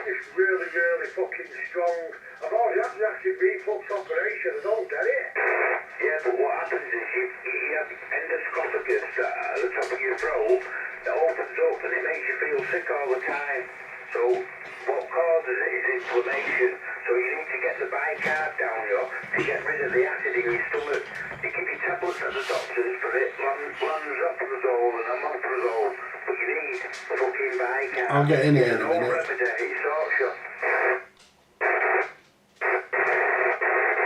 It's really, really fucking strong. I've already had the acid reflux operation, I don't get it. Yeah, but what happens is you have endoscopicus at the top of your throat that opens up and it makes you feel sick all the time. So what causes it is inflammation. So you need to get the bicarb down you to get rid of the acid in your stomach. They give you tablets at the doctors for it, lansoprazole and omeprazole, but you need fucking bicarb. I'll get in here in a No minute. remedy, it sorts you.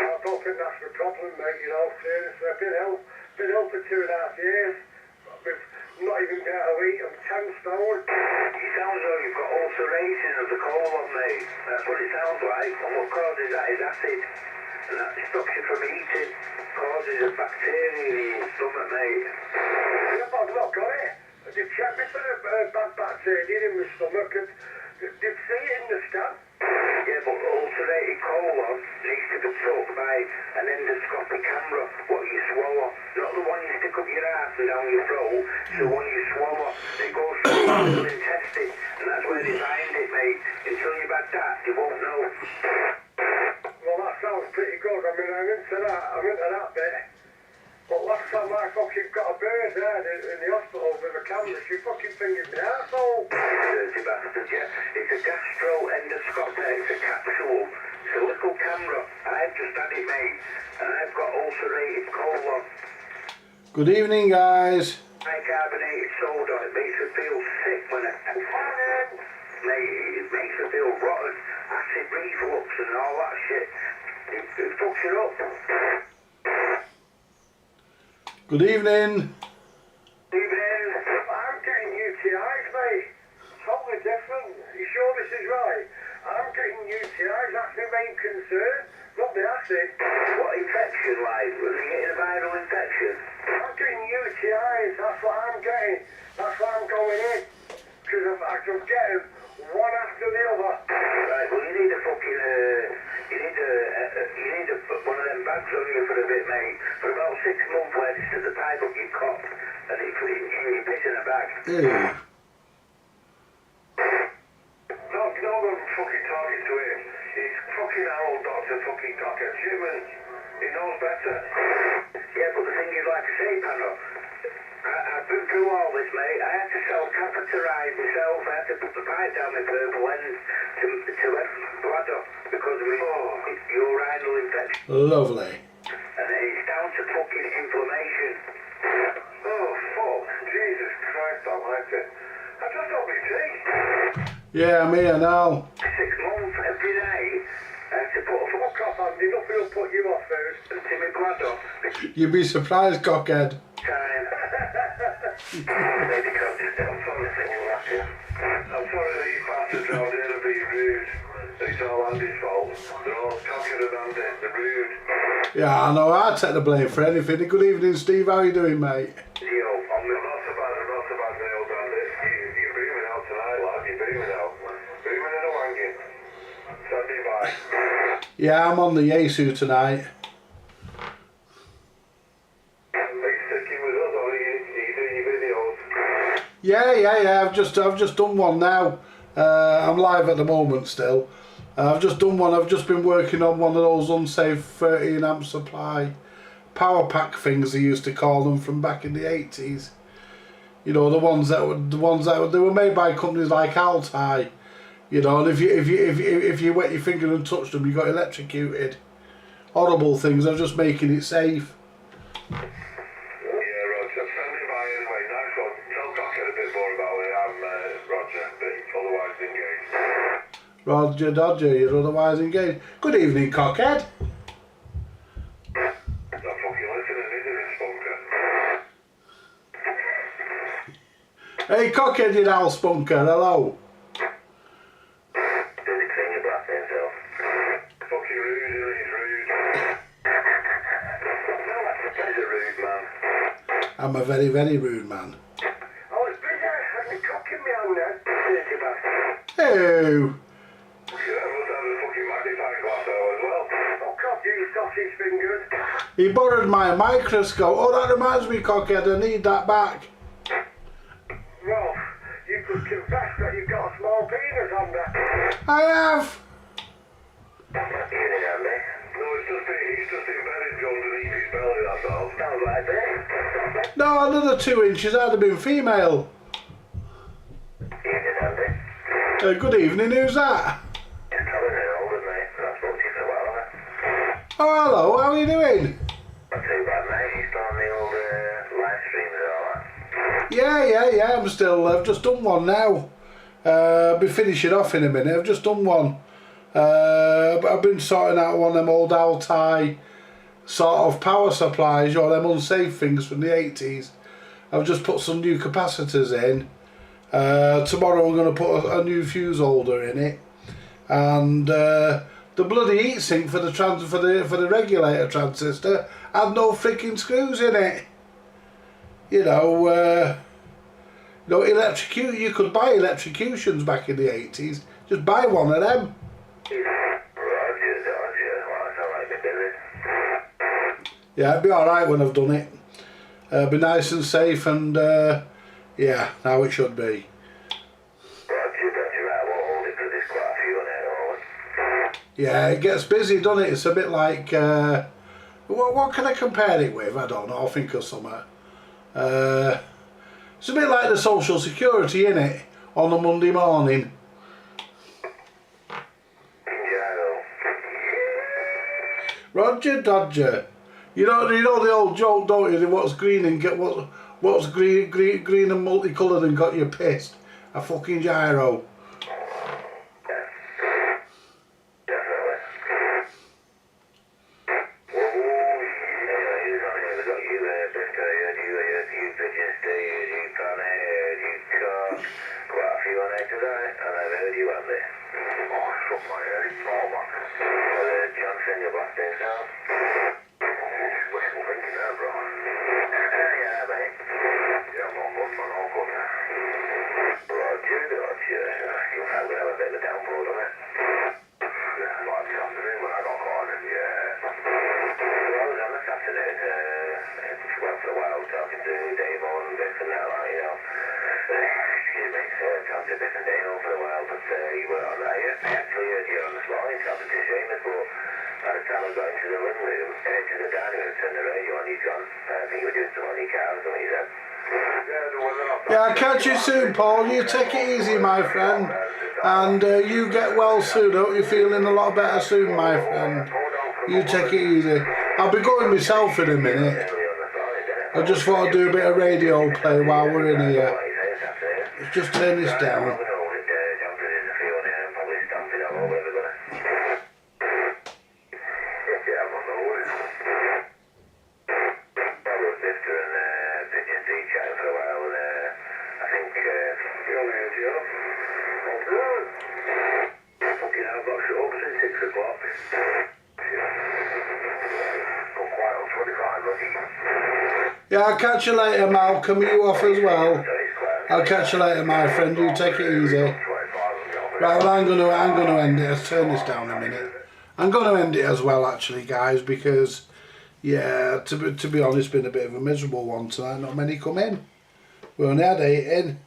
I don't think that's the problem, mate, you know, seriously. I've been ill for 2.5 years. I've not even been able to eat, I'm 10 stone. You sound as though you've got ulceration of the colon, mate. That's what it sounds like. And what causes that is acid. And that stops you from eating. Causes a bacteria in your stomach, mate. Yeah, but I've not got it. They checked me for a bad bacteria in my stomach and they'd see it in the scan. Yeah, but ulcerated colon needs to be took by an endoscopic camera, what you swallow. Not the one you stick up your ass and down your throat, it's the one you swallow. It goes through your little intestine, and that's where they find it, mate. Until you've had that, you won't know. Well, that sounds pretty good. I mean, I'm into that bit. But last time I fucking got a bird there in the hospital with a camera, she fucking fingered me arsehole. Dirty bastard, yeah. It's a gastroendoscope, it's a capsule. It's a little camera. I've just had it, mate. And I've got ulcerated colon. Good evening, guys. Bicarbonated soda, it makes me feel sick when I... Mate, it makes me feel rotten. Acid reflux and all that shit. It fucks you up. Good evening. Evening. I'm getting UTIs, mate. Totally different. You sure this is right? I'm getting UTIs, that's my main concern. Not the acid. What infection, like? Was he getting a viral infection? I'm getting UTIs, that's what I'm getting. That's why I'm going in. Because I'm getting one after the other. Right, well you need a fucking, you need one of them bags on you for a bit, mate. For about 6 months where it's to the pipe up your cock and you piss in a bag. Hey. No one fucking talking to him. He's fucking our old doctor, fucking Cocker Shipman. He knows better. Yeah, but the thing is, like I say, Pano, I've been through all this, mate. I had to self-catheterize myself. I had to put the pipe down my purple end to have bladder because of my urinal infection. Lovely. And it's down to fucking inflammation. Oh, fuck. Jesus Christ almighty. I just don't be tea. Yeah, I'm here now. 6 months every day. I had to put a Fuck off, Andy. Nothing will put you off first. to my bladder. You'd be surprised, cockhead. Time. Maybe can't just I'm sorry to think that, yeah. I'm sorry that you bastards out here are being rude. It's all Andy's fault. They're all Cocker and Andy. They're rude. Yeah, I know. I take the blame for anything. Good evening, Steve. How you doing, mate? Yo, I'm not so bad, my old Andy. You're beaming out tonight, lad. You're beaming out. Beaming and a wanging. Standing by. Yeah, I'm on the Yesu tonight. Are you sticking with us or are you doing your videos? Yeah. I've just done one now. I'm live at the moment still. I've just done one. I've just been working on one of those unsafe 13 amp supply power pack things they used to call them from back in the 80s. You know, the ones that they were made by companies like Altai. You know, and if you wet your finger and touched them, you got electrocuted. Horrible things. I'm just making it safe. Yeah, Roger. Standing by anyway. Nice one. Tell Cocker a bit more about it. I'm Roger, but otherwise engaged. Roger Dodger, you're otherwise engaged. Good evening, cockhead. Not fucking listening, is it, Spunker? Hey, cockhead, you owl spunker. Hello. did he clean your bath himself? Fucking rude, isn't it? He's rude. He's a rude man. I'm a very, very rude man. I was busy. I've been cooking me on there. Dirty bastard. Hey. Fucking hell, must have a fucking magnifying glass out as well. Fuck off, you sausage fingers. He borrowed my microscope. Oh, that reminds me, cockhead, I need that back. Well, you could confess that you've got a small penis on that. I have. No, he's just embedded underneath his belly, that's all. Sounds like that. No, another 2 inches. I'd have been female. Evening, Andy. Good evening. Who's that? Just telling you, older mate. I've spoken to you for a while, haven't I? Oh, hello. How are you doing? Not too bad, mate. You still on the old live streams and all that? Yeah. I'm still. I've just done one now. I'll be finishing off in a minute. I've just done one. But I've been sorting out one of them old Altai sort of power supplies, you know, them unsafe things from the 80s. I've just put some new capacitors in. Tomorrow I'm going to put a new fuse holder in it, and the bloody heatsink for the regulator transistor had no freaking screws in it. You know, you could buy electrocutions back in the 80s. Just buy one of them. Roger. Well, that's all right, Billy. Yeah, it'll be alright when I've done it. Be nice and safe, and yeah, how it should be. Roger, right. I won't hold it because there's quite a few on there, won't it? Yeah, it gets busy, doesn't it? It's a bit like, what can I compare it with? I don't know, I'll think of something. It's a bit like the Social Security, innit? On a Monday morning. Roger Dodger. You know the old joke, don't you? What's green and what's green and multicoloured and got you pissed? A fucking gyro. Yeah, I'll catch you soon, Paul. You take it easy, my friend. And you get well soon. Hope you're feeling a lot better soon, my friend. You take it easy. I'll be going myself in a minute. I just thought I'd do a bit of radio play while we're in here. Let's just turn this down. Yeah, I'll catch you later, Malcolm. You off as well? I'll catch you later, my friend. You take it easy. Right, well, I'm gonna end it. Let's turn this down a minute. I'm gonna end it as well, actually, guys, because yeah, to be honest, it's been a bit of a miserable one tonight. Not many come in. We only had 8 in.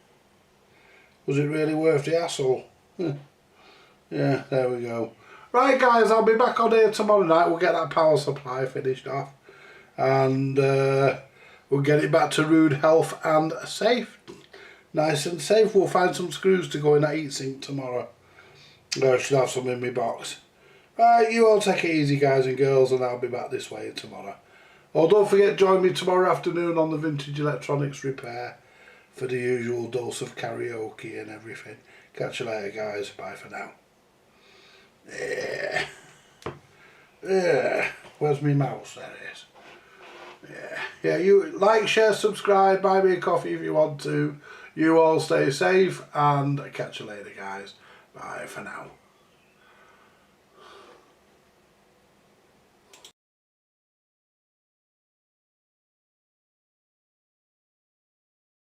Was it really worth the hassle? Yeah, there we go. Right, guys, I'll be back on here tomorrow night. We'll get that power supply finished off, and we'll get it back to rude health and safe. Nice and safe. We'll find some screws to go in that heatsink tomorrow. I should have some in my box. Right, you all take it easy, guys and girls, and I'll be back this way tomorrow. Oh, don't forget, join me tomorrow afternoon on the Vintage Electronics Repair for the usual dose of karaoke and everything. Catch you later, guys. Bye for now. Yeah. Where's my mouse? There it is. Yeah, you like, share, subscribe, buy me a coffee if you want to. You all stay safe, and catch you later, guys. Bye for now.